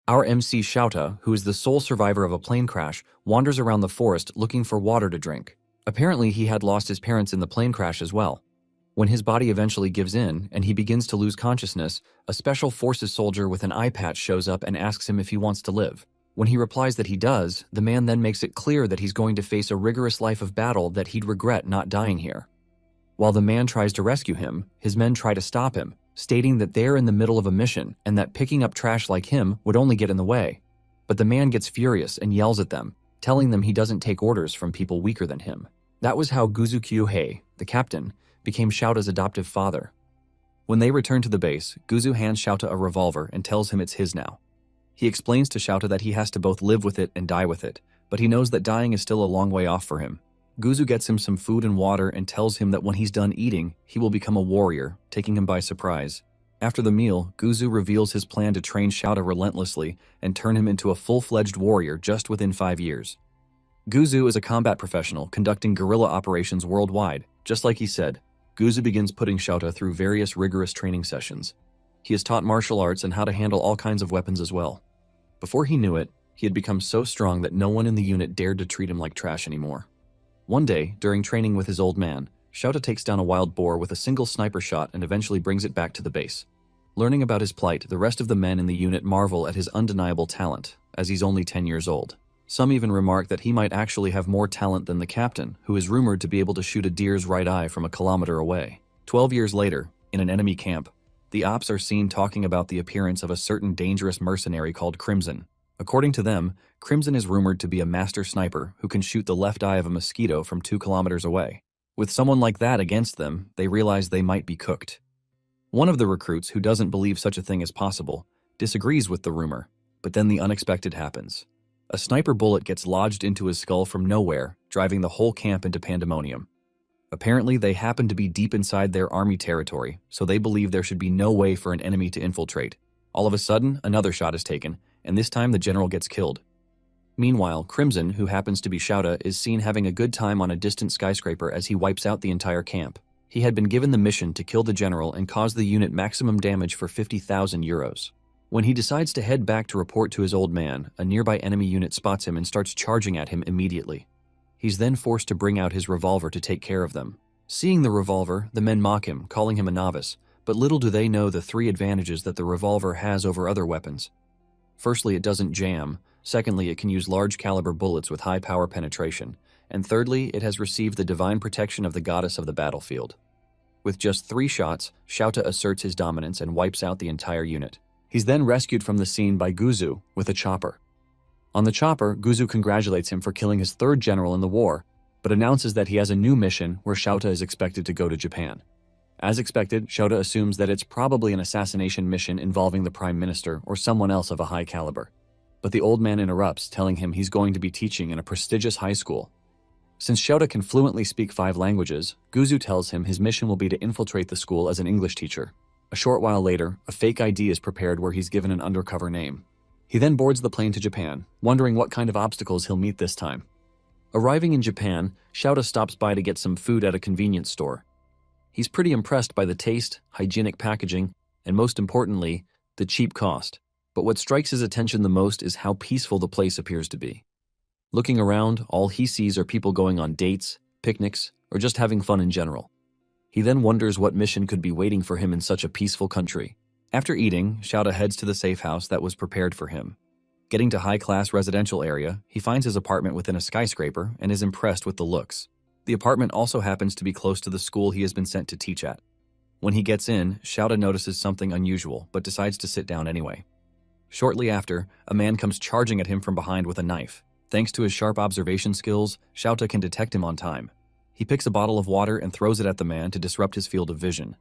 Our MC Shouta, who is the sole survivor of a plane crash, wanders around the forest looking for water to drink. Apparently, he had lost his parents in the plane crash as well. When his body eventually gives in and he begins to lose consciousness, a special forces soldier with an eye patch shows up and asks him if he wants to live. When he replies that he does, the man then makes it clear that he's going to face a rigorous life of battle that he'd regret not dying here. While the man tries to rescue him, his men try to stop him, stating that they're in the middle of a mission and that picking up trash like him would only get in the way. But the man gets furious and yells at them, telling them he doesn't take orders from people weaker than him. That was how Guzu Kyuhei, the captain, became Shouta's adoptive father. When they return to the base, Guzu hands Shouta a revolver and tells him it's his now. He explains to Shouta that he has to both live with it and die with it, but he knows that dying is still a long way off for him. Guzu gets him some food and water and tells him that when he's done eating, he will become a warrior, taking him by surprise. After the meal, Guzu reveals his plan to train Shouta relentlessly and turn him into a full-fledged warrior just within 5 years. Guzu is a combat professional conducting guerrilla operations worldwide. Just like he said, Guzu begins putting Shouta through various rigorous training sessions. He is taught martial arts and how to handle all kinds of weapons as well. Before he knew it, he had become so strong that no one in the unit dared to treat him like trash anymore. One day, during training with his old man, Shouta takes down a wild boar with a single sniper shot and eventually brings it back to the base. Learning about his plight, the rest of the men in the unit marvel at his undeniable talent, as he's only 10 years old. Some even remark that he might actually have more talent than the captain, who is rumored to be able to shoot a deer's right eye from a kilometer away. 12 years later, in an enemy camp, the ops are seen talking about the appearance of a certain dangerous mercenary called Crimson. According to them, Crimson is rumored to be a master sniper who can shoot the left eye of a mosquito from 2 kilometers away. With someone like that against them, they realize they might be cooked. One of the recruits, who doesn't believe such a thing is possible, disagrees with the rumor, but then the unexpected happens. A sniper bullet gets lodged into his skull from nowhere, driving the whole camp into pandemonium. Apparently, they happen to be deep inside their army territory, so they believe there should be no way for an enemy to infiltrate. All of a sudden, another shot is taken, and this time the general gets killed. Meanwhile, Crimson, who happens to be Shouta, is seen having a good time on a distant skyscraper as he wipes out the entire camp. He had been given the mission to kill the general and cause the unit maximum damage for 50,000 euros. When he decides to head back to report to his old man, a nearby enemy unit spots him and starts charging at him immediately. He's then forced to bring out his revolver to take care of them. Seeing the revolver, the men mock him, calling him a novice, but little do they know the 3 advantages that the revolver has over other weapons. Firstly, it doesn't jam. Secondly, it can use large caliber bullets with high power penetration. And thirdly, it has received the divine protection of the goddess of the battlefield. With just 3 shots, Shouta asserts his dominance and wipes out the entire unit. He's then rescued from the scene by Guzu with a chopper. On the chopper, Guzu congratulates him for killing his 3rd general in the war, but announces that he has a new mission where Shouta is expected to go to Japan. As expected, Shouta assumes that it's probably an assassination mission involving the prime minister or someone else of a high caliber. But the old man interrupts, telling him he's going to be teaching in a prestigious high school. Since Shouta can fluently speak 5 languages, Guzu tells him his mission will be to infiltrate the school as an English teacher. A short while later, a fake ID is prepared where he's given an undercover name. He then boards the plane to Japan, wondering what kind of obstacles he'll meet this time. Arriving in Japan, Shouta stops by to get some food at a convenience store. He's pretty impressed by the taste, hygienic packaging, and most importantly, the cheap cost. But what strikes his attention the most is how peaceful the place appears to be. Looking around, all he sees are people going on dates, picnics, or just having fun in general. He then wonders what mission could be waiting for him in such a peaceful country. After eating, Shouta heads to the safe house that was prepared for him. Getting to high-class residential area, he finds his apartment within a skyscraper and is impressed with the looks. The apartment also happens to be close to the school he has been sent to teach at. When he gets in, Shouta notices something unusual, but decides to sit down anyway. Shortly after, a man comes charging at him from behind with a knife. Thanks to his sharp observation skills, Shouta can detect him on time. He picks a bottle of water and throws it at the man to disrupt his field of vision.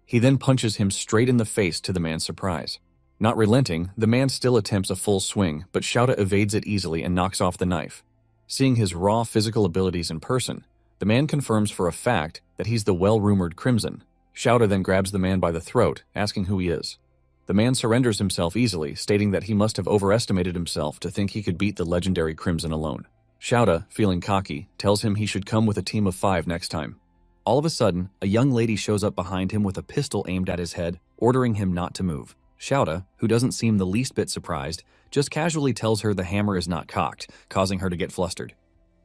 He then punches him straight in the face to the man's surprise. Not relenting, the man still attempts a full swing, but Shouta evades it easily and knocks off the knife. Seeing his raw physical abilities in person, the man confirms for a fact that he's the well-rumored Crimson. Shouta then grabs the man by the throat, asking who he is. The man surrenders himself easily, stating that he must have overestimated himself to think he could beat the legendary Crimson alone. Shouta, feeling cocky, tells him he should come with a team of 5 next time. All of a sudden, a young lady shows up behind him with a pistol aimed at his head, ordering him not to move. Xiaota, who doesn't seem the least bit surprised, just casually tells her the hammer is not cocked, causing her to get flustered.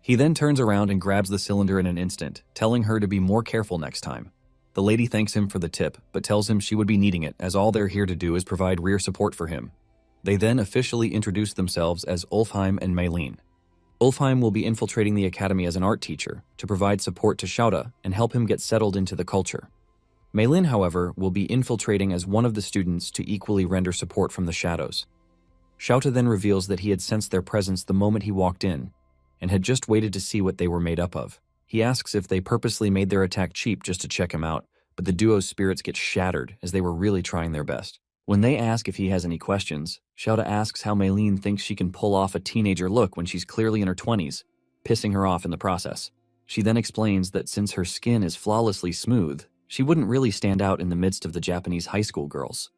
He then turns around and grabs the cylinder in an instant, telling her to be more careful next time. The lady thanks him for the tip, but tells him she would be needing it as all they're here to do is provide rear support for him. They then officially introduce themselves as Ulfheim and Maylene. Ulfheim will be infiltrating the academy as an art teacher to provide support to Xiaota and help him get settled into the culture. Maylene, however, will be infiltrating as one of the students to equally render support from the shadows. Xiaota then reveals that he had sensed their presence the moment he walked in and had just waited to see what they were made up of. He asks if they purposely made their attack cheap just to check him out, but the duo's spirits get shattered as they were really trying their best. When they ask if he has any questions, Xiaota asks how Maylene thinks she can pull off a teenager look when she's clearly in her 20s, pissing her off in the process. She then explains that since her skin is flawlessly smooth, she wouldn't really stand out in the midst of the Japanese high school girls.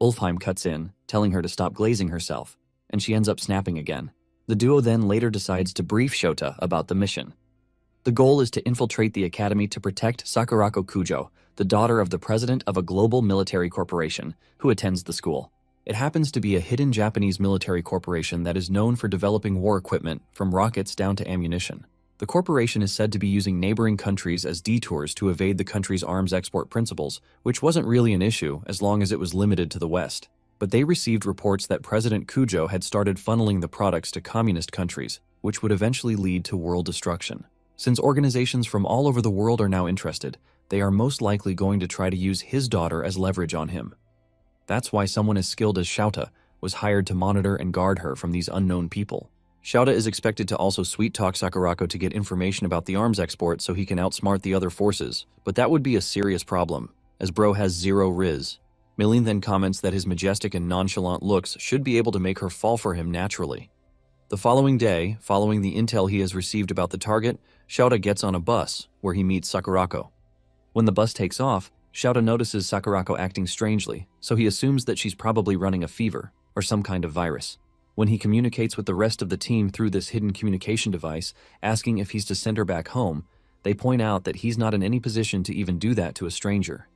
Ulfheim cuts in, telling her to stop glazing herself, and she ends up snapping again. The duo then later decides to brief Xiaota about the mission. The goal is to infiltrate the academy to protect Sakurako Kujo, the daughter of the president of a global military corporation, who attends the school. It happens to be a hidden Japanese military corporation that is known for developing war equipment from rockets down to ammunition. The corporation is said to be using neighboring countries as detours to evade the country's arms export principles, which wasn't really an issue as long as it was limited to the West. But they received reports that President Kujo had started funneling the products to communist countries, which would eventually lead to world destruction. Since organizations from all over the world are now interested, they are most likely going to try to use his daughter as leverage on him. That's why someone as skilled as Xiaota was hired to monitor and guard her from these unknown people. Xiaota is expected to also sweet-talk Sakurako to get information about the arms export so he can outsmart the other forces, but that would be a serious problem, as bro has zero riz. Maylene then comments that his majestic and nonchalant looks should be able to make her fall for him naturally. The following day, following the intel he has received about the target, Xiaota gets on a bus, where he meets Sakurako. When the bus takes off, Xiaota notices Sakurako acting strangely, so he assumes that she's probably running a fever, or some kind of virus. When he communicates with the rest of the team through this hidden communication device, asking if he's to send her back home, they point out that he's not in any position to even do that to a stranger.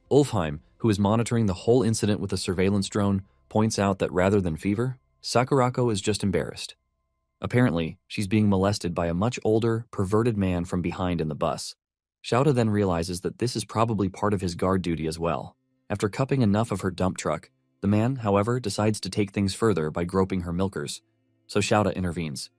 Ulfheim, who is monitoring the whole incident with a surveillance drone, points out that rather than fever, Sakurako is just embarrassed. Apparently, she's being molested by a much older, perverted man from behind in the bus. Xiaota then realizes that this is probably part of his guard duty as well. After cupping enough of her dump truck, the man, however, decides to take things further by groping her milkers. So Xiaota intervenes.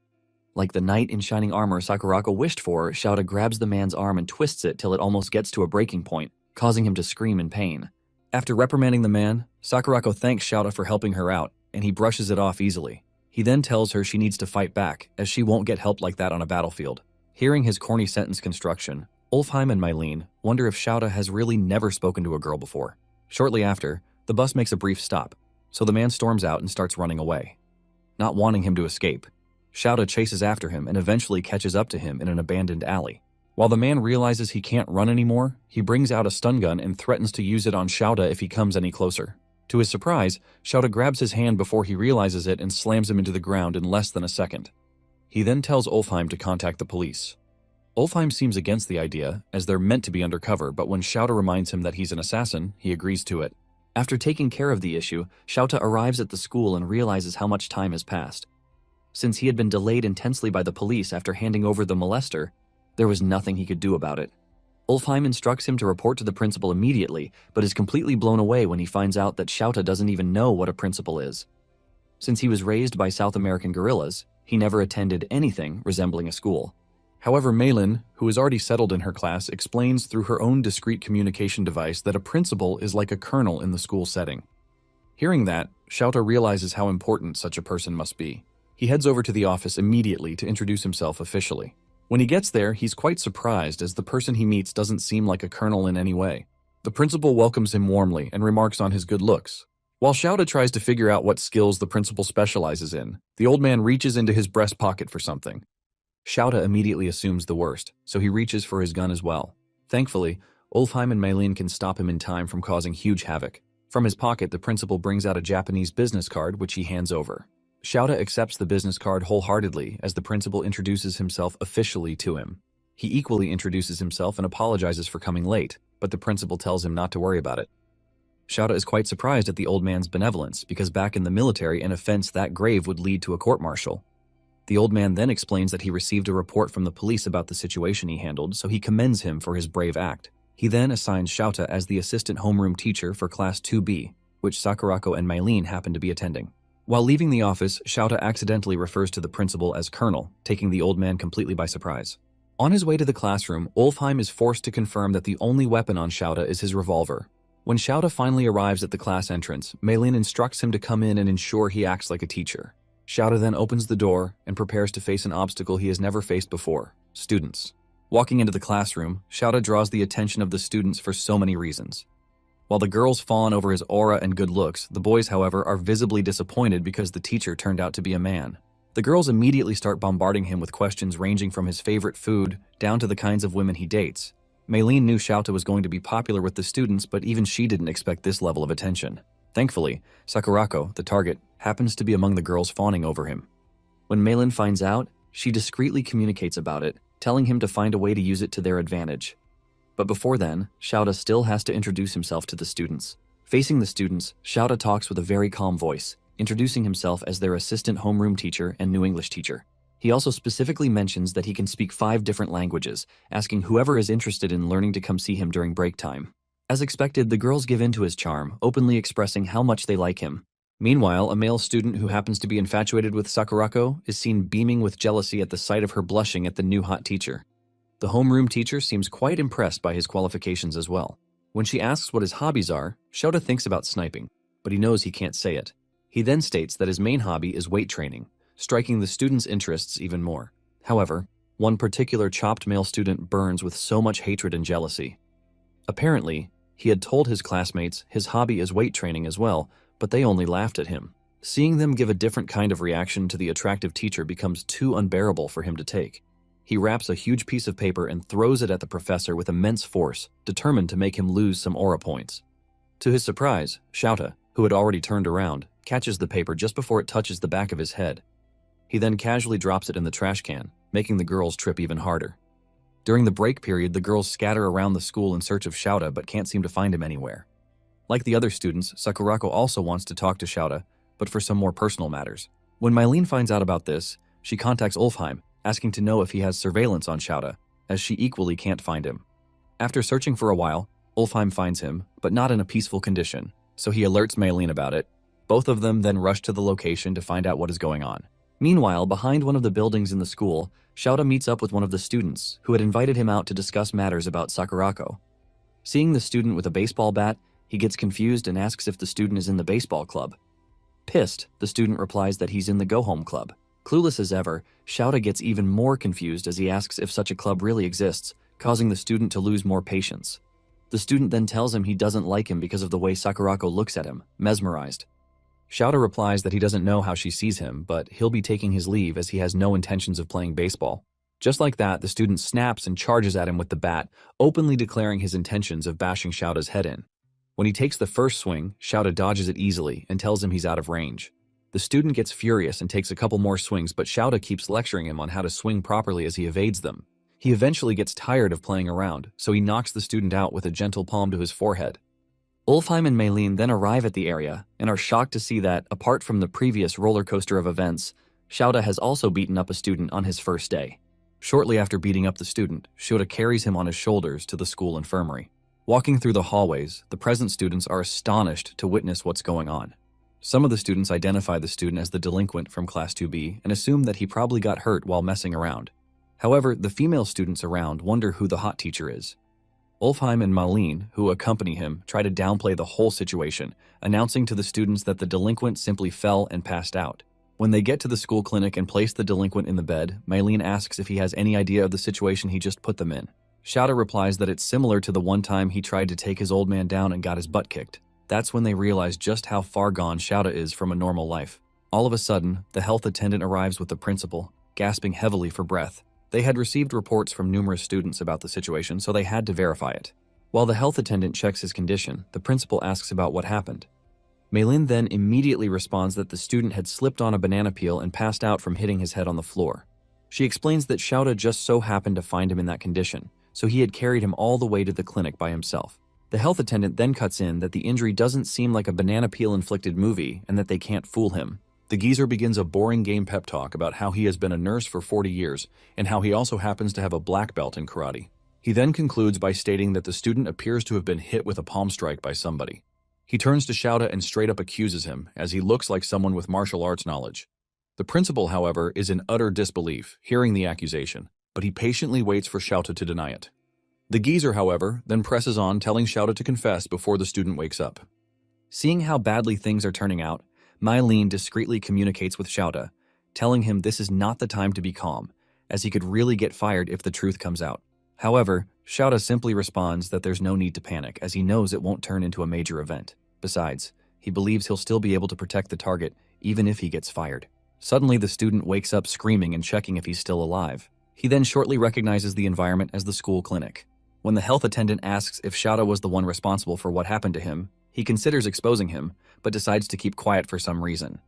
Like the knight in shining armor Sakurako wished for, Xiaota grabs the man's arm and twists it till it almost gets to a breaking point, causing him to scream in pain. After reprimanding the man, Sakurako thanks Xiaota for helping her out, and he brushes it off easily. He then tells her she needs to fight back, as she won't get help like that on a battlefield. Hearing his corny sentence construction, Ulfheim and Maylene wonder if Xiaota has really never spoken to a girl before. Shortly after, the bus makes a brief stop, so the man storms out and starts running away. Not wanting him to escape, Xiaota chases after him and eventually catches up to him in an abandoned alley. While the man realizes he can't run anymore, he brings out a stun gun and threatens to use it on Xiaota if he comes any closer. To his surprise, Xiaota grabs his hand before he realizes it and slams him into the ground in less than a second. He then tells Ulfheim to contact the police. Ulfheim seems against the idea, as they're meant to be undercover, but when Xiaota reminds him that he's an assassin, he agrees to it. After taking care of the issue, Xiaota arrives at the school and realizes how much time has passed. Since he had been delayed intensely by the police after handing over the molester, there was nothing he could do about it. Ulfheim instructs him to report to the principal immediately, but is completely blown away when he finds out that Xiaota doesn't even know what a principal is. Since he was raised by South American guerrillas, he never attended anything resembling a school. However, Maylene, who is already settled in her class, explains through her own discrete communication device that a principal is like a colonel in the school setting. Hearing that, Xiaota realizes how important such a person must be. He heads over to the office immediately to introduce himself officially. When he gets there, he's quite surprised as the person he meets doesn't seem like a colonel in any way. The principal welcomes him warmly and remarks on his good looks. While Xiaota tries to figure out what skills the principal specializes in, the old man reaches into his breast pocket for something. Xiaota immediately assumes the worst, so he reaches for his gun as well. Thankfully, Ulfheim and Maylene can stop him in time from causing huge havoc. From his pocket, the principal brings out a Japanese business card, which he hands over. Xiaota accepts the business card wholeheartedly as the principal introduces himself officially to him. He equally introduces himself and apologizes for coming late, but the principal tells him not to worry about it. Shouta is quite surprised at the old man's benevolence because back in the military, an offense that grave would lead to a court-martial. The old man then explains that he received a report from the police about the situation he handled, so he commends him for his brave act. He then assigns Shouta as the assistant homeroom teacher for Class 2B, which Sakurako and Mylene happen to be attending. While leaving the office, Shouta accidentally refers to the principal as Colonel, taking the old man completely by surprise. On his way to the classroom, Ulfheim is forced to confirm that the only weapon on Shouta is his revolver. When Shouta finally arrives at the class entrance, Mylene instructs him to come in and ensure he acts like a teacher. Shouta then opens the door and prepares to face an obstacle he has never faced before: students. Walking into the classroom, Shouta draws the attention of the students for so many reasons. While the girls fawn over his aura and good looks, the boys, however, are visibly disappointed because the teacher turned out to be a man. The girls immediately start bombarding him with questions ranging from his favorite food down to the kinds of women he dates. Mylene knew Shouta was going to be popular with the students, but even she didn't expect this level of attention. Thankfully, Sakurako, the target, happens to be among the girls fawning over him. When Mylene finds out, she discreetly communicates about it, telling him to find a way to use it to their advantage. But before then, Shouta still has to introduce himself to the students. Facing the students, Shouta talks with a very calm voice, introducing himself as their assistant homeroom teacher and new English teacher. He also specifically mentions that he can speak 5 different languages, asking whoever is interested in learning to come see him during break time. As expected, the girls give in to his charm, openly expressing how much they like him. Meanwhile, a male student who happens to be infatuated with Sakurako is seen beaming with jealousy at the sight of her blushing at the new hot teacher. The homeroom teacher seems quite impressed by his qualifications as well. When she asks what his hobbies are, Shouta thinks about sniping, but he knows he can't say it. He then states that his main hobby is weight training, striking the students' interests even more. However, one particular chopped male student burns with so much hatred and jealousy. Apparently, he had told his classmates his hobby is weight training as well, but they only laughed at him. Seeing them give a different kind of reaction to the attractive teacher becomes too unbearable for him to take. He wraps a huge piece of paper and throws it at the professor with immense force, determined to make him lose some aura points. To his surprise, Shouta, who had already turned around, catches the paper just before it touches the back of his head. He then casually drops it in the trash can, making the girls trip even harder. During the break period, the girls scatter around the school in search of Shouta but can't seem to find him anywhere. Like the other students, Sakurako also wants to talk to Shouta, but for some more personal matters. When Mylene finds out about this, she contacts Ulfheim, asking to know if he has surveillance on Shouta, as she equally can't find him. After searching for a while, Ulfheim finds him, but not in a peaceful condition, so he alerts Mylene about it. Both of them then rush to the location to find out what is going on. Meanwhile, behind one of the buildings in the school, Shouta meets up with one of the students, who had invited him out to discuss matters about Sakurako. Seeing the student with a baseball bat, he gets confused and asks if the student is in the baseball club. Pissed, the student replies that he's in the go-home club. Clueless as ever, Shouta gets even more confused as he asks if such a club really exists, causing the student to lose more patience. The student then tells him he doesn't like him because of the way Sakurako looks at him, mesmerized. Shouta replies that he doesn't know how she sees him, but he'll be taking his leave as he has no intentions of playing baseball. Just like that, the student snaps and charges at him with the bat, openly declaring his intentions of bashing Shouta's head in. When he takes the first swing, Shouta dodges it easily and tells him he's out of range. The student gets furious and takes a couple more swings, but Shouta keeps lecturing him on how to swing properly as he evades them. He eventually gets tired of playing around, so he knocks the student out with a gentle palm to his forehead. Ulfheim and Mylene then arrive at the area and are shocked to see that, apart from the previous roller coaster of events, Shouta has also beaten up a student on his first day. Shortly after beating up the student, Shouta carries him on his shoulders to the school infirmary. Walking through the hallways, the present students are astonished to witness what's going on. Some of the students identify the student as the delinquent from Class 2B and assume that he probably got hurt while messing around. However, the female students around wonder who the hot teacher is. Ulfheim and Mylene, who accompany him, try to downplay the whole situation, announcing to the students that the delinquent simply fell and passed out. When they get to the school clinic and place the delinquent in the bed, Mylene asks if he has any idea of the situation he just put them in. Shouta replies that it's similar to the one time he tried to take his old man down and got his butt kicked. That's when they realize just how far gone Shouta is from a normal life. All of a sudden, the health attendant arrives with the principal, gasping heavily for breath. They had received reports from numerous students about the situation, so they had to verify it. While the health attendant checks his condition, the principal asks about what happened. Mylene then immediately responds that the student had slipped on a banana peel and passed out from hitting his head on the floor. She explains that Shouta just so happened to find him in that condition, so he had carried him all the way to the clinic by himself. The health attendant then cuts in that the injury doesn't seem like a banana peel-inflicted movie and that they can't fool him. The geezer begins a boring game pep talk about how he has been a nurse for 40 years and how he also happens to have a black belt in karate. He then concludes by stating that the student appears to have been hit with a palm strike by somebody. He turns to Shouta and straight up accuses him, as he looks like someone with martial arts knowledge. The principal, however, is in utter disbelief, hearing the accusation, but he patiently waits for Shouta to deny it. The geezer, however, then presses on, telling Shouta to confess before the student wakes up. Seeing how badly things are turning out, Mylene discreetly communicates with Shouta, telling him this is not the time to be calm, as he could really get fired if the truth comes out. However, Shouta simply responds that there's no need to panic, as he knows it won't turn into a major event. Besides, he believes he'll still be able to protect the target, even if he gets fired. Suddenly, the student wakes up screaming and checking if he's still alive. He then shortly recognizes the environment as the school clinic. When the health attendant asks if Shouta was the one responsible for what happened to him, he considers exposing him, but decides to keep quiet for some reason.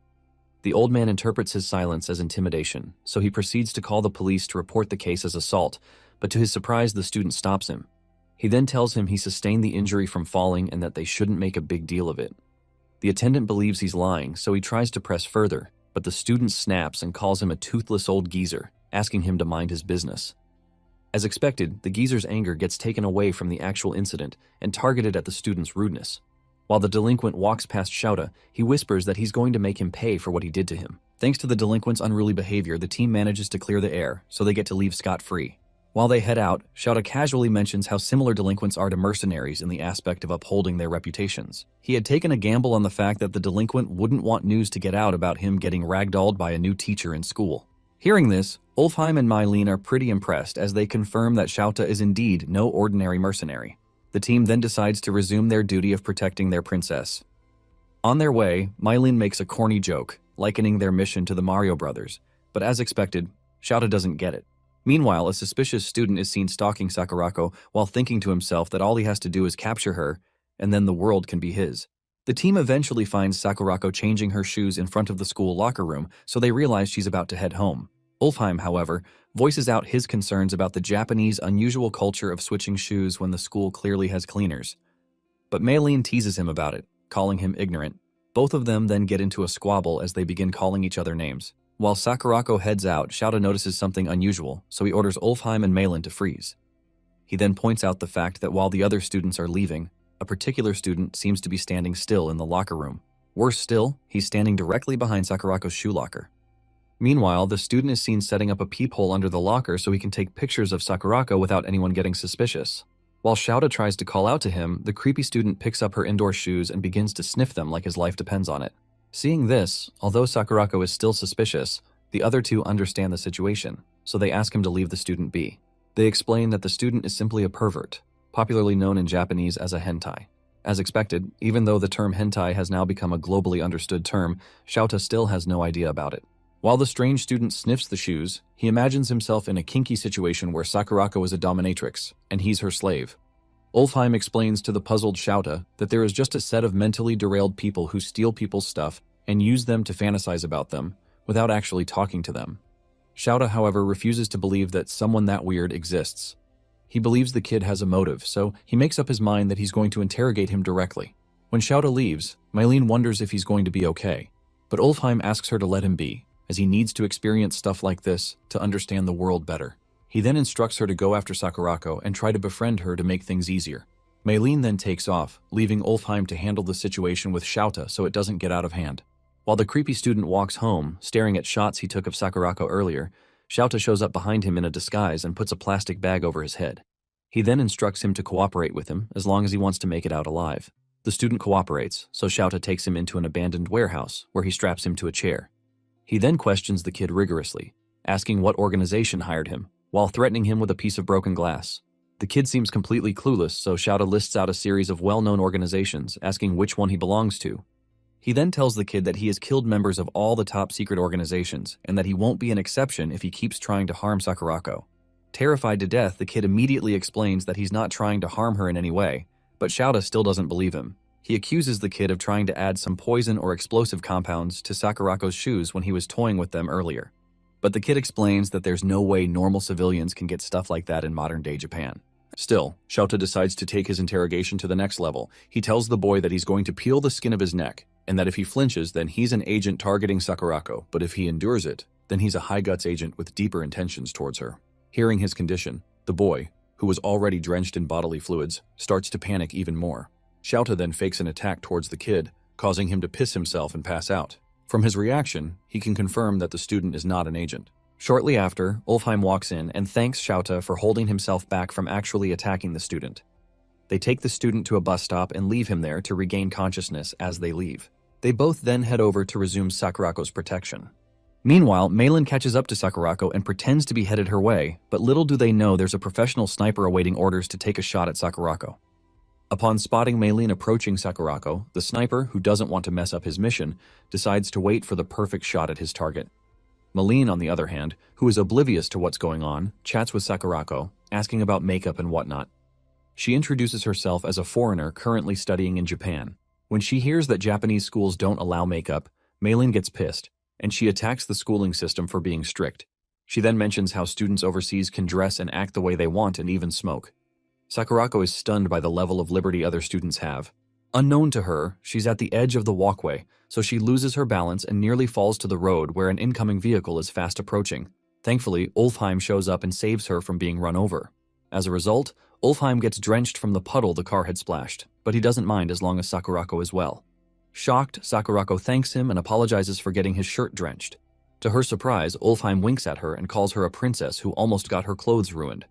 The old man interprets his silence as intimidation, so he proceeds to call the police to report the case as assault, but to his surprise, the student stops him. He then tells him he sustained the injury from falling and that they shouldn't make a big deal of it. The attendant believes he's lying, so he tries to press further, but the student snaps and calls him a toothless old geezer, asking him to mind his business. As expected, the geezer's anger gets taken away from the actual incident and targeted at the student's rudeness. While the delinquent walks past Shouta, he whispers that he's going to make him pay for what he did to him. Thanks to the delinquent's unruly behavior, the team manages to clear the air, so they get to leave scot-free. While they head out, Shouta casually mentions how similar delinquents are to mercenaries in the aspect of upholding their reputations. He had taken a gamble on the fact that the delinquent wouldn't want news to get out about him getting ragdolled by a new teacher in school. Hearing this, Ulfheim and Mylene are pretty impressed as they confirm that Shouta is indeed no ordinary mercenary. The team then decides to resume their duty of protecting their princess. On their way, Mylene makes a corny joke, likening their mission to the Mario Brothers, but as expected, Shouta doesn't get it. Meanwhile, a suspicious student is seen stalking Sakurako while thinking to himself that all he has to do is capture her, and then the world can be his. The team eventually finds Sakurako changing her shoes in front of the school locker room, so they realize she's about to head home. Ulfheim, however, voices out his concerns about the Japanese unusual culture of switching shoes when the school clearly has cleaners. But Mylene teases him about it, calling him ignorant. Both of them then get into a squabble as they begin calling each other names. While Sakurako heads out, Shouta notices something unusual, so he orders Ulfheim and Mylene to freeze. He then points out the fact that while the other students are leaving, a particular student seems to be standing still in the locker room. Worse still, he's standing directly behind Sakurako's shoe locker. Meanwhile, the student is seen setting up a peephole under the locker so he can take pictures of Sakurako without anyone getting suspicious. While Shouta tries to call out to him, the creepy student picks up her indoor shoes and begins to sniff them like his life depends on it. Seeing this, although Sakurako is still suspicious, the other two understand the situation, so they ask him to leave the student be. They explain that the student is simply a pervert, popularly known in Japanese as a hentai. As expected, even though the term hentai has now become a globally understood term, Shouta still has no idea about it. While the strange student sniffs the shoes, he imagines himself in a kinky situation where Sakurako is a dominatrix, and he's her slave. Ulfheim explains to the puzzled Shouta that there is just a set of mentally derailed people who steal people's stuff and use them to fantasize about them, without actually talking to them. Shouta, however, refuses to believe that someone that weird exists. He believes the kid has a motive, so he makes up his mind that he's going to interrogate him directly. When Shouta leaves, Mylene wonders if he's going to be okay, but Ulfheim asks her to let him be, as he needs to experience stuff like this to understand the world better. He then instructs her to go after Sakurako and try to befriend her to make things easier. Mylene then takes off, leaving Ulfheim to handle the situation with Shouta so it doesn't get out of hand. While the creepy student walks home, staring at shots he took of Sakurako earlier, Shouta shows up behind him in a disguise and puts a plastic bag over his head. He then instructs him to cooperate with him as long as he wants to make it out alive. The student cooperates, so Shouta takes him into an abandoned warehouse where he straps him to a chair. He then questions the kid rigorously, asking what organization hired him, while threatening him with a piece of broken glass. The kid seems completely clueless, so Shouta lists out a series of well-known organizations, asking which one he belongs to. He then tells the kid that he has killed members of all the top-secret organizations, and that he won't be an exception if he keeps trying to harm Sakurako. Terrified to death, the kid immediately explains that he's not trying to harm her in any way, but Shouta still doesn't believe him. He accuses the kid of trying to add some poison or explosive compounds to Sakurako's shoes when he was toying with them earlier. But the kid explains that there's no way normal civilians can get stuff like that in modern-day Japan. Still, Shouta decides to take his interrogation to the next level. He tells the boy that he's going to peel the skin of his neck, and that if he flinches, then he's an agent targeting Sakurako, but if he endures it, then he's a high-guts agent with deeper intentions towards her. Hearing his condition, the boy, who was already drenched in bodily fluids, starts to panic even more. Shouta then fakes an attack towards the kid, causing him to piss himself and pass out. From his reaction, he can confirm that the student is not an agent. Shortly after, Ulfheim walks in and thanks Shouta for holding himself back from actually attacking the student. They take the student to a bus stop and leave him there to regain consciousness as they leave. They both then head over to resume Sakurako's protection. Meanwhile, Meilin catches up to Sakurako and pretends to be headed her way, but little do they know there's a professional sniper awaiting orders to take a shot at Sakurako. Upon spotting Meilin approaching Sakurako, the sniper, who doesn't want to mess up his mission, decides to wait for the perfect shot at his target. Meilin, on the other hand, who is oblivious to what's going on, chats with Sakurako, asking about makeup and whatnot. She introduces herself as a foreigner currently studying in Japan. When she hears that Japanese schools don't allow makeup, Meilin gets pissed, and she attacks the schooling system for being strict. She then mentions how students overseas can dress and act the way they want and even smoke. Sakurako is stunned by the level of liberty other students have. Unknown to her, she's at the edge of the walkway, so she loses her balance and nearly falls to the road where an incoming vehicle is fast approaching. Thankfully, Ulfheim shows up and saves her from being run over. As a result, Ulfheim gets drenched from the puddle the car had splashed, but he doesn't mind as long as Sakurako is well. Shocked, Sakurako thanks him and apologizes for getting his shirt drenched. To her surprise, Ulfheim winks at her and calls her a princess who almost got her clothes ruined.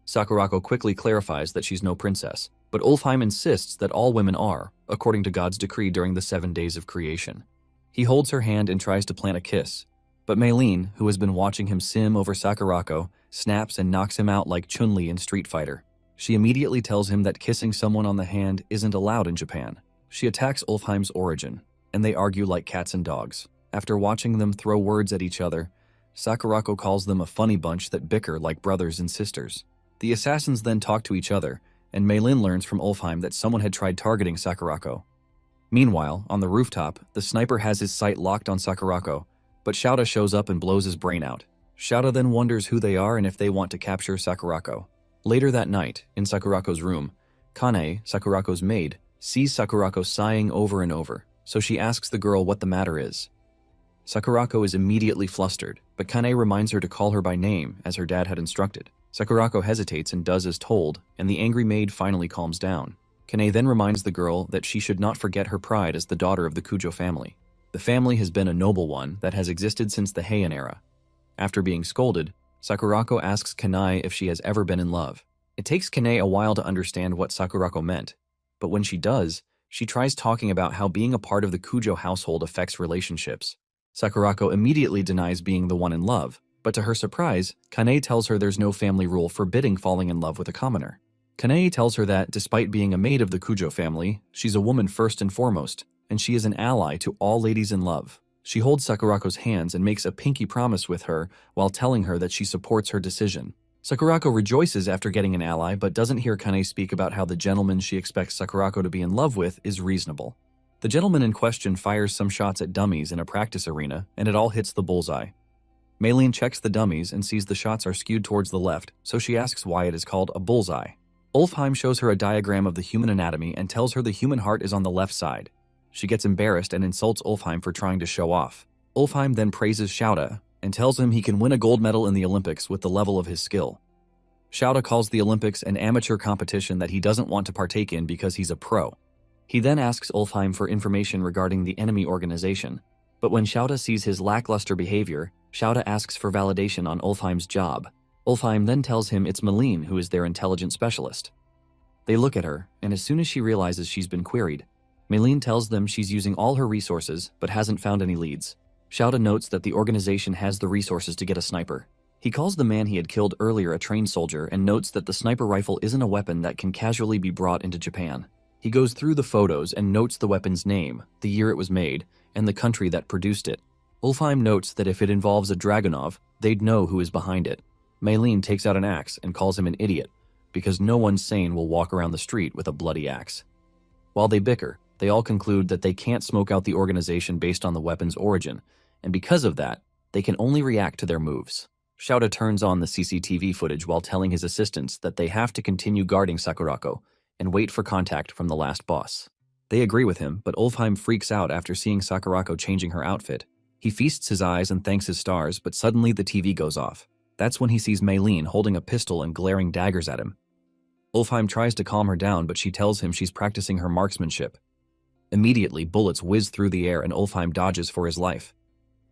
Sakurako quickly clarifies that she's no princess, but Ulfheim insists that all women are, according to God's decree during the 7 days of creation. He holds her hand and tries to plant a kiss, but Meilin, who has been watching him sim over Sakurako, snaps and knocks him out like Chun-Li in Street Fighter. She immediately tells him that kissing someone on the hand isn't allowed in Japan. She attacks Ulfheim's origin, and they argue like cats and dogs. After watching them throw words at each other, Sakurako calls them a funny bunch that bicker like brothers and sisters. The assassins then talk to each other, and Meilin learns from Ulfheim that someone had tried targeting Sakurako. Meanwhile, on the rooftop, the sniper has his sight locked on Sakurako, but Shouta shows up and blows his brain out. Shouta then wonders who they are and if they want to capture Sakurako. Later that night, in Sakurako's room, Kane, Sakurako's maid, sees Sakurako sighing over and over, so she asks the girl what the matter is. Sakurako is immediately flustered, but Kane reminds her to call her by name, as her dad had instructed. Sakurako hesitates and does as told, and the angry maid finally calms down. Kane then reminds the girl that she should not forget her pride as the daughter of the Kujo family. The family has been a noble one that has existed since the Heian era. After being scolded, Sakurako asks Kane if she has ever been in love. It takes Kane a while to understand what Sakurako meant, but when she does, she tries talking about how being a part of the Kujo household affects relationships. Sakurako immediately denies being the one in love, but to her surprise, Kane tells her there's no family rule forbidding falling in love with a commoner. Kane tells her that, despite being a maid of the Kujo family, she's a woman first and foremost, and she is an ally to all ladies in love. She holds Sakurako's hands and makes a pinky promise with her while telling her that she supports her decision. Sakurako rejoices after getting an ally, but doesn't hear Kane speak about how the gentleman she expects Sakurako to be in love with is reasonable. The gentleman in question fires some shots at dummies in a practice arena, and it all hits the bullseye. Meilin checks the dummies and sees the shots are skewed towards the left, so she asks why it is called a bullseye. Ulfheim shows her a diagram of the human anatomy and tells her the human heart is on the left side. She gets embarrassed and insults Ulfheim for trying to show off. Ulfheim then praises Shouta and tells him he can win a gold medal in the Olympics with the level of his skill. Shouta calls the Olympics an amateur competition that he doesn't want to partake in because he's a pro. He then asks Ulfheim for information regarding the enemy organization, but when Shouta sees his lackluster behavior, Shouta asks for validation on Ulfheim's job. Ulfheim then tells him it's Meilin who is their intelligence specialist. They look at her, and as soon as she realizes she's been queried, Meilin tells them she's using all her resources but hasn't found any leads. Shouta notes that the organization has the resources to get a sniper. He calls the man he had killed earlier a trained soldier and notes that the sniper rifle isn't a weapon that can casually be brought into Japan. He goes through the photos and notes the weapon's name, the year it was made, and the country that produced it. Ulfheim notes that if it involves a Dragunov, they'd know who is behind it. Meilin takes out an axe and calls him an idiot, because no one sane will walk around the street with a bloody axe. While they bicker, they all conclude that they can't smoke out the organization based on the weapon's origin, and because of that, they can only react to their moves. Shouta turns on the CCTV footage while telling his assistants that they have to continue guarding Sakurako and wait for contact from the last boss. They agree with him, but Ulfheim freaks out after seeing Sakurako changing her outfit. He feasts his eyes and thanks his stars, but suddenly the TV goes off. That's when he sees Meilin holding a pistol and glaring daggers at him. Ulfheim tries to calm her down, but she tells him she's practicing her marksmanship. Immediately, bullets whiz through the air and Ulfheim dodges for his life.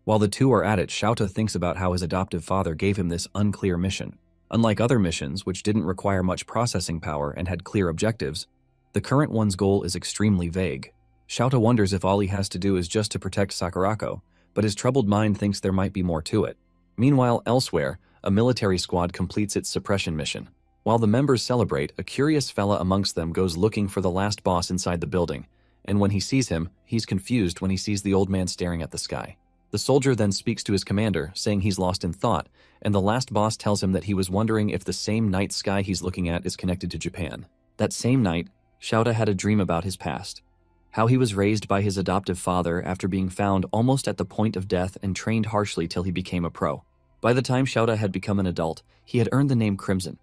While the two are at it, Shouta thinks about how his adoptive father gave him this unclear mission. Unlike other missions, which didn't require much processing power and had clear objectives, the current one's goal is extremely vague. Shouta wonders if all he has to do is just to protect Sakurako, but his troubled mind thinks there might be more to it. Meanwhile, elsewhere, a military squad completes its suppression mission. While the members celebrate, a curious fella amongst them goes looking for the last boss inside the building, and when he sees him, he's confused when he sees the old man staring at the sky. The soldier then speaks to his commander, saying he's lost in thought, and the last boss tells him that he was wondering if the same night sky he's looking at is connected to Japan. That same night, Shouta had a dream about his past. How he was raised by his adoptive father after being found almost at the point of death and trained harshly till he became a pro. By the time Shouta had become an adult, he had earned the name Crimson,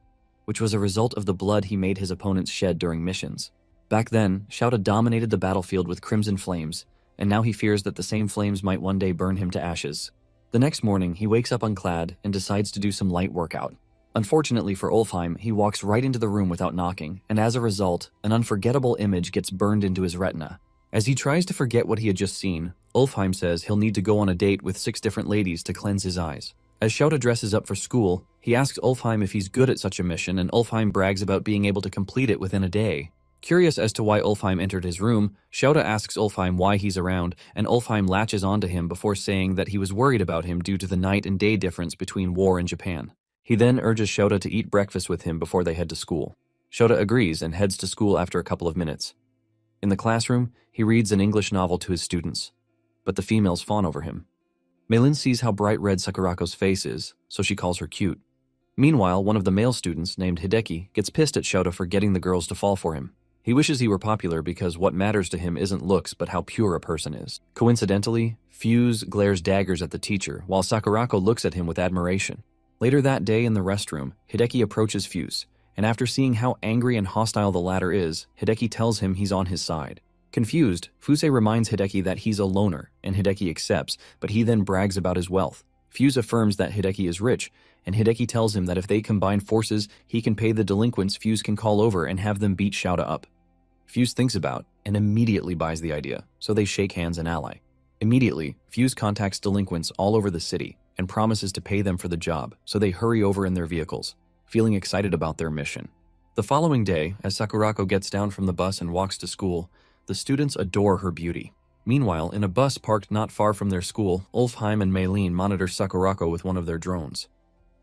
which was a result of the blood he made his opponents shed during missions. Back then, Shouta dominated the battlefield with crimson flames, and now he fears that the same flames might one day burn him to ashes. The next morning, he wakes up unclad and decides to do some light workout. Unfortunately for Ulfheim, he walks right into the room without knocking, and as a result, an unforgettable image gets burned into his retina. As he tries to forget what he had just seen, Ulfheim says he'll need to go on a date with 6 different ladies to cleanse his eyes. As Shouta dresses up for school, he asks Ulfheim if he's good at such a mission, and Ulfheim brags about being able to complete it within a day. Curious as to why Ulfheim entered his room, Shouta asks Ulfheim why he's around, and Ulfheim latches onto him before saying that he was worried about him due to the night and day difference between war and Japan. He then urges Shouta to eat breakfast with him before they head to school. Shouta agrees and heads to school after a couple of minutes. In the classroom, he reads an English novel to his students, but the females fawn over him. Meilin sees how bright red Sakurako's face is, so she calls her cute. Meanwhile, one of the male students, named Hideki, gets pissed at Shouta for getting the girls to fall for him. He wishes he were popular because what matters to him isn't looks but how pure a person is. Coincidentally, Fuse glares daggers at the teacher, while Sakurako looks at him with admiration. Later that day in the restroom, Hideki approaches Fuse, and after seeing how angry and hostile the latter is, Hideki tells him he's on his side. Confused, Fuse reminds Hideki that he's a loner, and Hideki accepts, but he then brags about his wealth. Fuse affirms that Hideki is rich, and Hideki tells him that if they combine forces, he can pay the delinquents Fuse can call over and have them beat Shouta up. Fuse thinks about and immediately buys the idea, so they shake hands and ally. Immediately, Fuse contacts delinquents all over the city and promises to pay them for the job, so they hurry over in their vehicles, feeling excited about their mission. The following day, as Sakurako gets down from the bus and walks to school, the students adore her beauty. Meanwhile, in a bus parked not far from their school, Ulfheim and Meilin monitor Sakurako with one of their drones.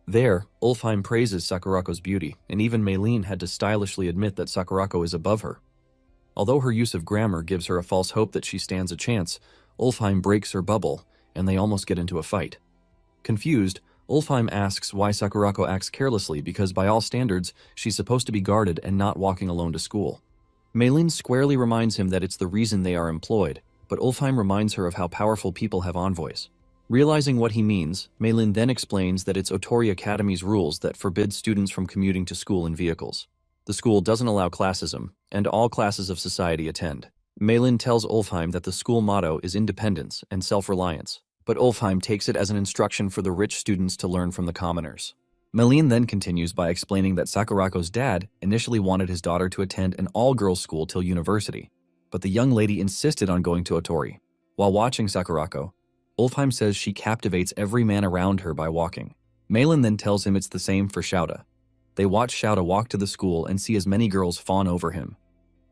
There, Ulfheim praises Sakurako's beauty, and even Meilin had to stylishly admit that Sakurako is above her. Although her use of grammar gives her a false hope that she stands a chance, Ulfheim breaks her bubble, and they almost get into a fight. Confused, Ulfheim asks why Sakurako acts carelessly because by all standards, she's supposed to be guarded and not walking alone to school. Meilin squarely reminds him that it's the reason they are employed, but Ulfheim reminds her of how powerful people have envoys. Realizing what he means, Meilin then explains that it's Otori Academy's rules that forbid students from commuting to school in vehicles. The school doesn't allow classism, and all classes of society attend. Meilin tells Ulfheim that the school motto is independence and self-reliance, but Ulfheim takes it as an instruction for the rich students to learn from the commoners. Meilin then continues by explaining that Sakurako's dad initially wanted his daughter to attend an all-girls school till university, but the young lady insisted on going to Otori. While watching Sakurako, Ulfheim says she captivates every man around her by walking. Meilin then tells him it's the same for Shouta. They watch Shouta walk to the school and see as many girls fawn over him.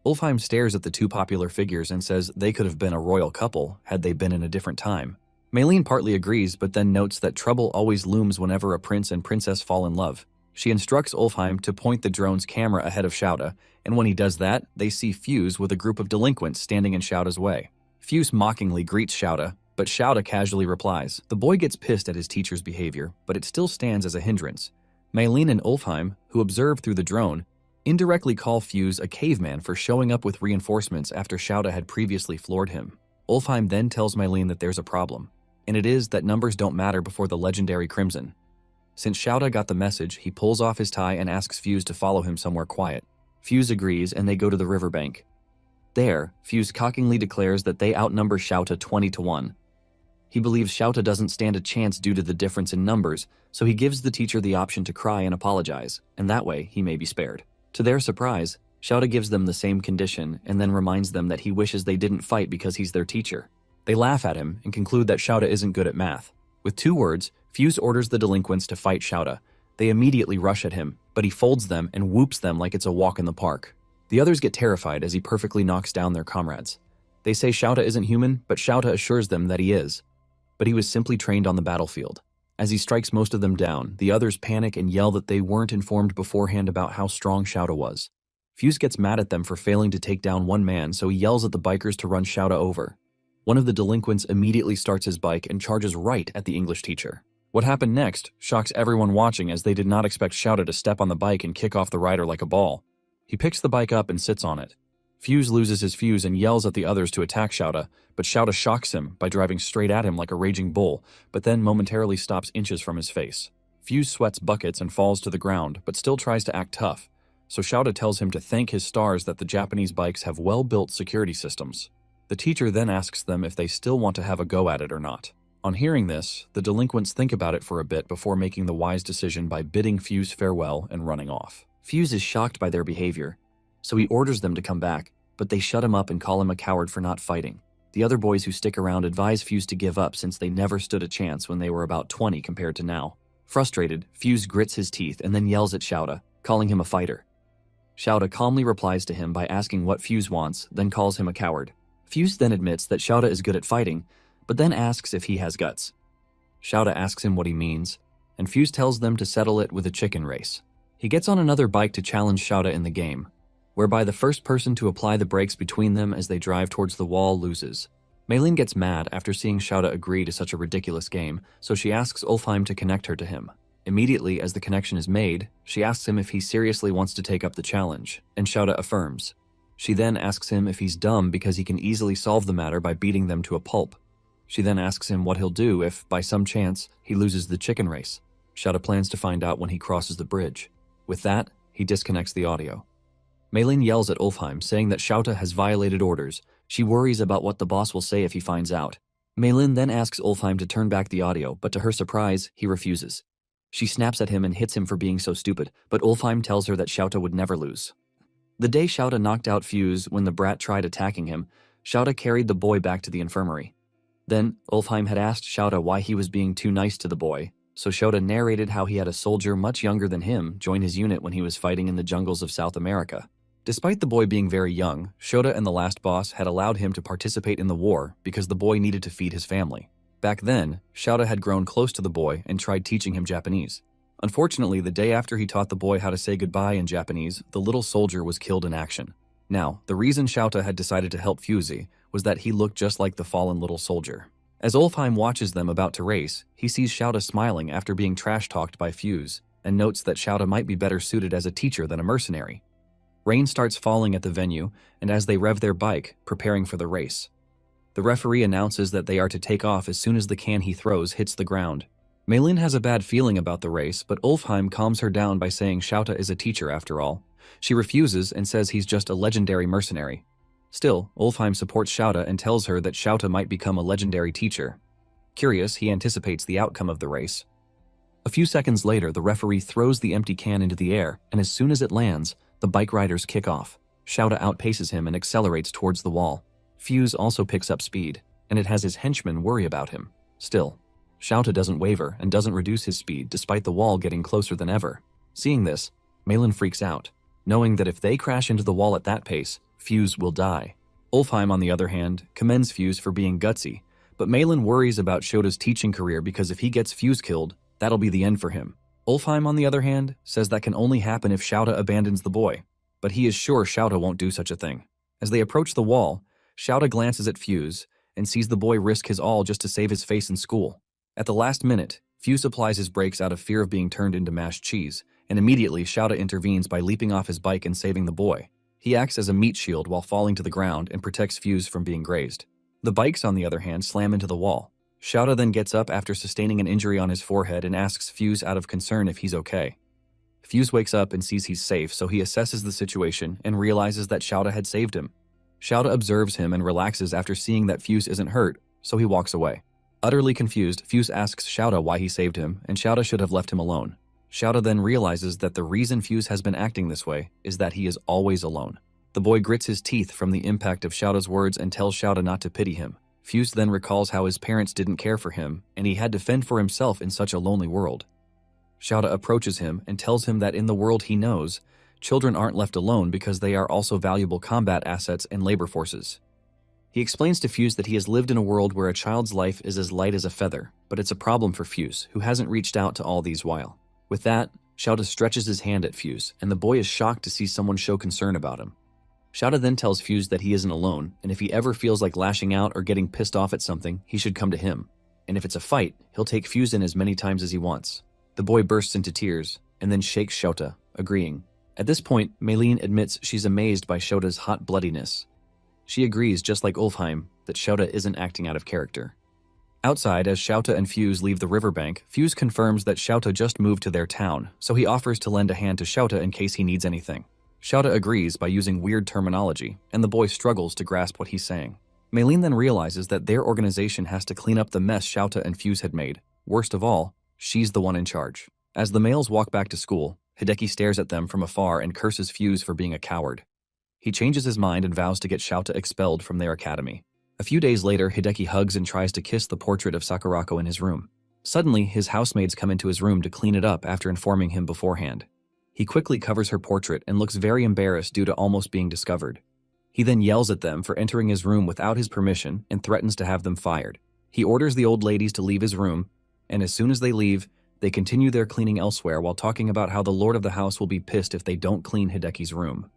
Ulfheim stares at the two popular figures and says they could have been a royal couple had they been in a different time. Meilin partly agrees, but then notes that trouble always looms whenever a prince and princess fall in love. She instructs Ulfheim to point the drone's camera ahead of Shouta, and when he does that, they see Fuse with a group of delinquents standing in Shouta's way. Fuse mockingly greets Shouta, but Shouta casually replies. The boy gets pissed at his teacher's behavior, but it still stands as a hindrance. Meilin and Ulfheim, who observe through the drone, indirectly call Fuse a caveman for showing up with reinforcements after Shouta had previously floored him. Ulfheim then tells Meilin that there's a problem, and it is that numbers don't matter before the legendary Crimson. Since Shouta got the message, he pulls off his tie and asks Fuse to follow him somewhere quiet. Fuse agrees and they go to the riverbank. There, Fuse cockingly declares that they outnumber Shouta 20-1. He believes Shouta doesn't stand a chance due to the difference in numbers, so he gives the teacher the option to cry and apologize, and that way he may be spared. To their surprise, Shouta gives them the same condition and then reminds them that he wishes they didn't fight because he's their teacher. They laugh at him and conclude that Shouta isn't good at math. With 2 words, Fuse orders the delinquents to fight Shouta. They immediately rush at him, but he folds them and whoops them like it's a walk in the park. The others get terrified as he perfectly knocks down their comrades. They say Shouta isn't human, but Shouta assures them that he is. But he was simply trained on the battlefield. As he strikes most of them down, the others panic and yell that they weren't informed beforehand about how strong Shouta was. Fuse gets mad at them for failing to take down one man, so he yells at the bikers to run Shouta over. One of the delinquents immediately starts his bike and charges right at the English teacher. What happened next shocks everyone watching, as they did not expect Shouta to step on the bike and kick off the rider like a ball. He picks the bike up and sits on it. Fuse loses his fuse and yells at the others to attack Shouta, but Shouta shocks him by driving straight at him like a raging bull, but then momentarily stops inches from his face. Fuse sweats buckets and falls to the ground, but still tries to act tough, so Shouta tells him to thank his stars that the Japanese bikes have well-built security systems. The teacher then asks them if they still want to have a go at it or not. On hearing this, the delinquents think about it for a bit before making the wise decision by bidding Fuse farewell and running off. Fuse is shocked by their behavior, so he orders them to come back, but they shut him up and call him a coward for not fighting. The other boys who stick around advise Fuse to give up since they never stood a chance when they were about 20 compared to now. Frustrated, Fuse grits his teeth and then yells at Shouta, calling him a fighter. Shouta calmly replies to him by asking what Fuse wants, then calls him a coward. Fuse then admits that Shouta is good at fighting, but then asks if he has guts. Shouta asks him what he means, and Fuse tells them to settle it with a chicken race. He gets on another bike to challenge Shouta in the game, whereby the first person to apply the brakes between them as they drive towards the wall loses. Maylin gets mad after seeing Shouta agree to such a ridiculous game, so she asks Ulfheim to connect her to him. Immediately as the connection is made, she asks him if he seriously wants to take up the challenge, and Shouta affirms. She then asks him if he's dumb because he can easily solve the matter by beating them to a pulp. She then asks him what he'll do if, by some chance, he loses the chicken race. Shouta plans to find out when he crosses the bridge. With that, he disconnects the audio. Maylin yells at Ulfheim, saying that Shouta has violated orders. She worries about what the boss will say if he finds out. Maylin then asks Ulfheim to turn back the audio, but to her surprise, he refuses. She snaps at him and hits him for being so stupid, but Ulfheim tells her that Shouta would never lose. The day Shouta knocked out Fuse when the brat tried attacking him, Shouta carried the boy back to the infirmary. Then, Ulfheim had asked Shouta why he was being too nice to the boy, so Shouta narrated how he had a soldier much younger than him join his unit when he was fighting in the jungles of South America. Despite the boy being very young, Shouta and the last boss had allowed him to participate in the war because the boy needed to feed his family. Back then, Shouta had grown close to the boy and tried teaching him Japanese. Unfortunately, the day after he taught the boy how to say goodbye in Japanese, the little soldier was killed in action. Now, the reason Shouta had decided to help Fusey was that he looked just like the fallen little soldier. As Ulfheim watches them about to race, he sees Shouta smiling after being trash-talked by Fuse, and notes that Shouta might be better suited as a teacher than a mercenary. Rain starts falling at the venue, and as they rev their bike, preparing for the race. The referee announces that they are to take off as soon as the can he throws hits the ground. Maylin has a bad feeling about the race, but Ulfheim calms her down by saying Shouta is a teacher after all. She refuses and says he's just a legendary mercenary. Still, Ulfheim supports Shouta and tells her that Shouta might become a legendary teacher. Curious, he anticipates the outcome of the race. A few seconds later, the referee throws the empty can into the air, and as soon as it lands, the bike riders kick off. Shouta outpaces him and accelerates towards the wall. Fuse also picks up speed, and it has his henchmen worry about him. Still, Shouta doesn't waver and doesn't reduce his speed despite the wall getting closer than ever. Seeing this, Maylin freaks out, knowing that if they crash into the wall at that pace, Fuse will die. Ulfheim, on the other hand, commends Fuse for being gutsy, but Maylin worries about Shota's teaching career because if he gets Fuse killed, that'll be the end for him. Ulfheim, on the other hand, says that can only happen if Shouta abandons the boy, but he is sure Shouta won't do such a thing. As they approach the wall, Shouta glances at Fuse and sees the boy risk his all just to save his face in school. At the last minute, Fuse applies his brakes out of fear of being turned into mashed cheese, and immediately Shouta intervenes by leaping off his bike and saving the boy. He acts as a meat shield while falling to the ground and protects Fuse from being grazed. The bikes, on the other hand, slam into the wall. Shouta then gets up after sustaining an injury on his forehead and asks Fuse out of concern if he's okay. Fuse wakes up and sees he's safe, so he assesses the situation and realizes that Shouta had saved him. Shouta observes him and relaxes after seeing that Fuse isn't hurt, so he walks away. Utterly confused, Fuse asks Shouta why he saved him, and Shouta should have left him alone. Shouta then realizes that the reason Fuse has been acting this way is that he is always alone. The boy grits his teeth from the impact of Shouta's words and tells Shouta not to pity him. Fuse then recalls how his parents didn't care for him, and he had to fend for himself in such a lonely world. Shouta approaches him and tells him that in the world he knows, children aren't left alone because they are also valuable combat assets and labor forces. He explains to Fuse that he has lived in a world where a child's life is as light as a feather, but it's a problem for Fuse, who hasn't reached out to all these while. With that, Shouta stretches his hand at Fuse, and the boy is shocked to see someone show concern about him. Shouta then tells Fuse that he isn't alone, and if he ever feels like lashing out or getting pissed off at something, he should come to him. And if it's a fight, he'll take Fuse in as many times as he wants. The boy bursts into tears, and then shakes Shouta, agreeing. At this point, Maylene admits she's amazed by Shouta's hot bloodiness. She agrees, just like Ulfheim, that Shouta isn't acting out of character. Outside, as Shouta and Fuse leave the riverbank, Fuse confirms that Shouta just moved to their town, so he offers to lend a hand to Shouta in case he needs anything. Shouta agrees by using weird terminology, and the boy struggles to grasp what he's saying. Maylene then realizes that their organization has to clean up the mess Shouta and Fuse had made. Worst of all, she's the one in charge. As the males walk back to school, Hideki stares at them from afar and curses Fuse for being a coward. He changes his mind and vows to get Shouta expelled from their academy. A few days later, Hideki hugs and tries to kiss the portrait of Sakurako in his room. Suddenly, his housemaids come into his room to clean it up after informing him beforehand. He quickly covers her portrait and looks very embarrassed due to almost being discovered. He then yells at them for entering his room without his permission and threatens to have them fired. He orders the old ladies to leave his room, and as soon as they leave, they continue their cleaning elsewhere while talking about how the lord of the house will be pissed if they don't clean Hideki's room.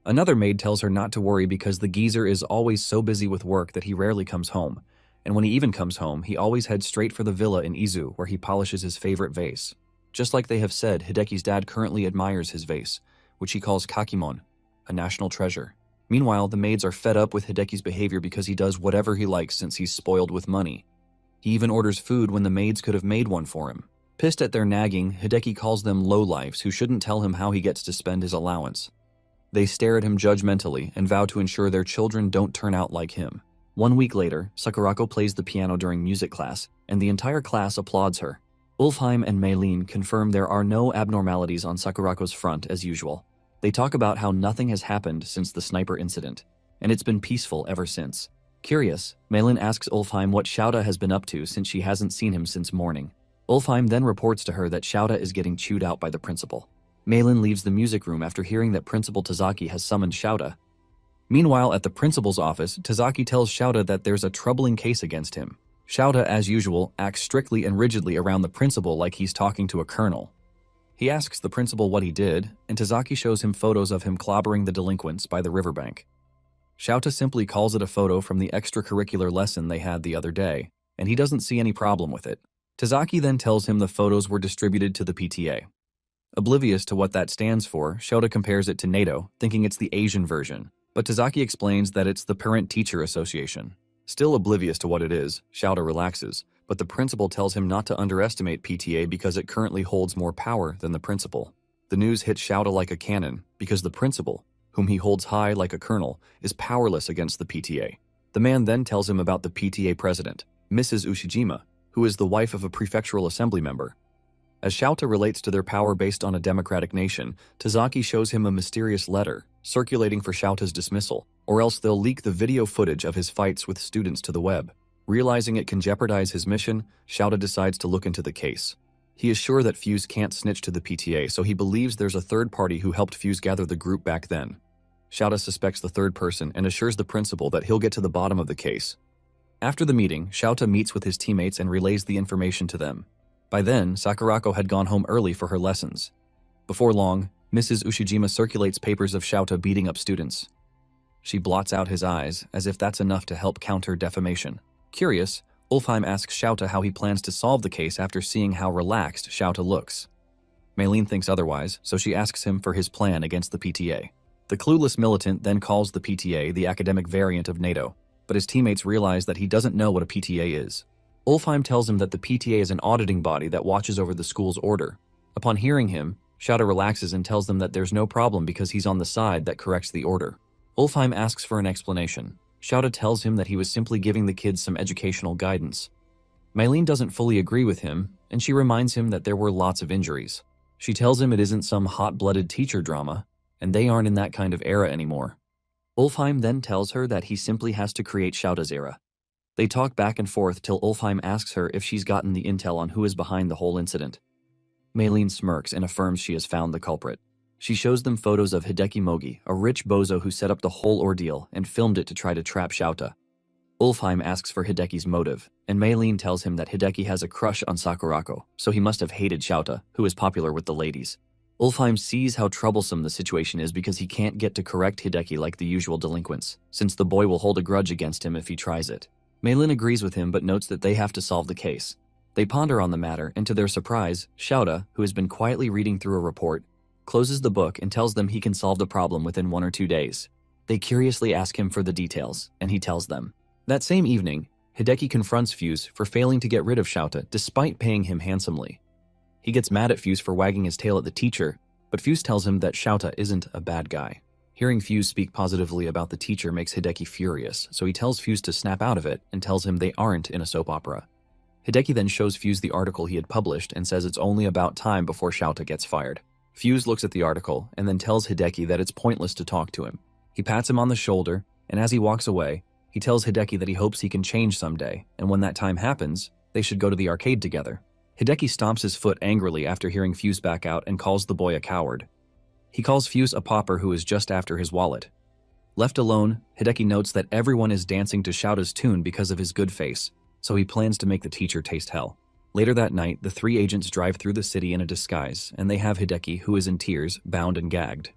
Another maid tells her not to worry because the geezer is always so busy with work that he rarely comes home, and when he even comes home, he always heads straight for the villa in Izu where he polishes his favorite vase. Just like they have said, Hideki's dad currently admires his vase, which he calls Kakimon, a national treasure. Meanwhile, the maids are fed up with Hideki's behavior because he does whatever he likes since he's spoiled with money. He even orders food when the maids could have made one for him. Pissed at their nagging, Hideki calls them lowlifes who shouldn't tell him how he gets to spend his allowance. They stare at him judgmentally and vow to ensure their children don't turn out like him. 1 week later, Sakurako plays the piano during music class, and the entire class applauds her. Ulfheim and Maylene confirm there are no abnormalities on Sakurako's front as usual. They talk about how nothing has happened since the sniper incident, and it's been peaceful ever since. Curious, Maylene asks Ulfheim what Shouta has been up to since she hasn't seen him since morning. Ulfheim then reports to her that Shouta is getting chewed out by the principal. Maylene leaves the music room after hearing that Principal Tazaki has summoned Shouta. Meanwhile, at the principal's office, Tazaki tells Shouta that there's a troubling case against him. Shouta, as usual, acts strictly and rigidly around the principal like he's talking to a colonel. He asks the principal what he did, and Tazaki shows him photos of him clobbering the delinquents by the riverbank. Shouta simply calls it a photo from the extracurricular lesson they had the other day, and he doesn't see any problem with it. Tazaki then tells him the photos were distributed to the PTA. Oblivious to what that stands for, Shouta compares it to NATO, thinking it's the Asian version, but Tazaki explains that it's the Parent-Teacher Association. Still oblivious to what it is, Shouta relaxes, but the principal tells him not to underestimate PTA because it currently holds more power than the principal. The news hits Shouta like a cannon because the principal, whom he holds high like a colonel, is powerless against the PTA. The man then tells him about the PTA president, Mrs. Ushijima, who is the wife of a prefectural assembly member. As Shouta relates to their power based on a democratic nation, Tazaki shows him a mysterious letter, circulating for Shouta's dismissal, or else they'll leak the video footage of his fights with students to the web. Realizing it can jeopardize his mission, Shouta decides to look into the case. He is sure that Fuse can't snitch to the PTA, so he believes there's a third party who helped Fuse gather the group back then. Shouta suspects the third person and assures the principal that he'll get to the bottom of the case. After the meeting, Shouta meets with his teammates and relays the information to them. By then, Sakurako had gone home early for her lessons. Before long, Mrs. Ushijima circulates papers of Shouta beating up students. She blots out his eyes, as if that's enough to help counter defamation. Curious, Ulfheim asks Shouta how he plans to solve the case after seeing how relaxed Shouta looks. Maylene thinks otherwise, so she asks him for his plan against the PTA. The clueless militant then calls the PTA the academic variant of NATO, but his teammates realize that he doesn't know what a PTA is. Ulfheim tells him that the PTA is an auditing body that watches over the school's order. Upon hearing him, Shouta relaxes and tells them that there's no problem because he's on the side that corrects the order. Ulfheim asks for an explanation. Shouta tells him that he was simply giving the kids some educational guidance. Mylene doesn't fully agree with him, and she reminds him that there were lots of injuries. She tells him it isn't some hot-blooded teacher drama, and they aren't in that kind of era anymore. Ulfheim then tells her that he simply has to create Shouta's era. They talk back and forth till Ulfheim asks her if she's gotten the intel on who is behind the whole incident. Mylene smirks and affirms she has found the culprit. She shows them photos of Hideki Mogi, a rich bozo who set up the whole ordeal and filmed it to try to trap Shouta. Ulfheim asks for Hideki's motive, and Mylene tells him that Hideki has a crush on Sakurako, so he must have hated Shouta, who is popular with the ladies. Ulfheim sees how troublesome the situation is because he can't get to correct Hideki like the usual delinquents, since the boy will hold a grudge against him if he tries it. Mylene agrees with him but notes that they have to solve the case. They ponder on the matter, and to their surprise, Shouta, who has been quietly reading through a report, closes the book and tells them he can solve the problem within 1 or 2 days. They curiously ask him for the details, and he tells them. That same evening, Hideki confronts Fuse for failing to get rid of Shouta despite paying him handsomely. He gets mad at Fuse for wagging his tail at the teacher, but Fuse tells him that Shouta isn't a bad guy. Hearing Fuse speak positively about the teacher makes Hideki furious, so he tells Fuse to snap out of it and tells him they aren't in a soap opera. Hideki then shows Fuse the article he had published and says it's only about time before Shouta gets fired. Fuse looks at the article and then tells Hideki that it's pointless to talk to him. He pats him on the shoulder, and as he walks away, he tells Hideki that he hopes he can change someday, and when that time happens, they should go to the arcade together. Hideki stomps his foot angrily after hearing Fuse back out and calls the boy a coward. He calls Fuse a pauper who is just after his wallet. Left alone, Hideki notes that everyone is dancing to Shouta's tune because of his good face, so he plans to make the teacher taste hell. Later that night, the 3 agents drive through the city in a disguise, and they have Hideki, who is in tears, bound and gagged.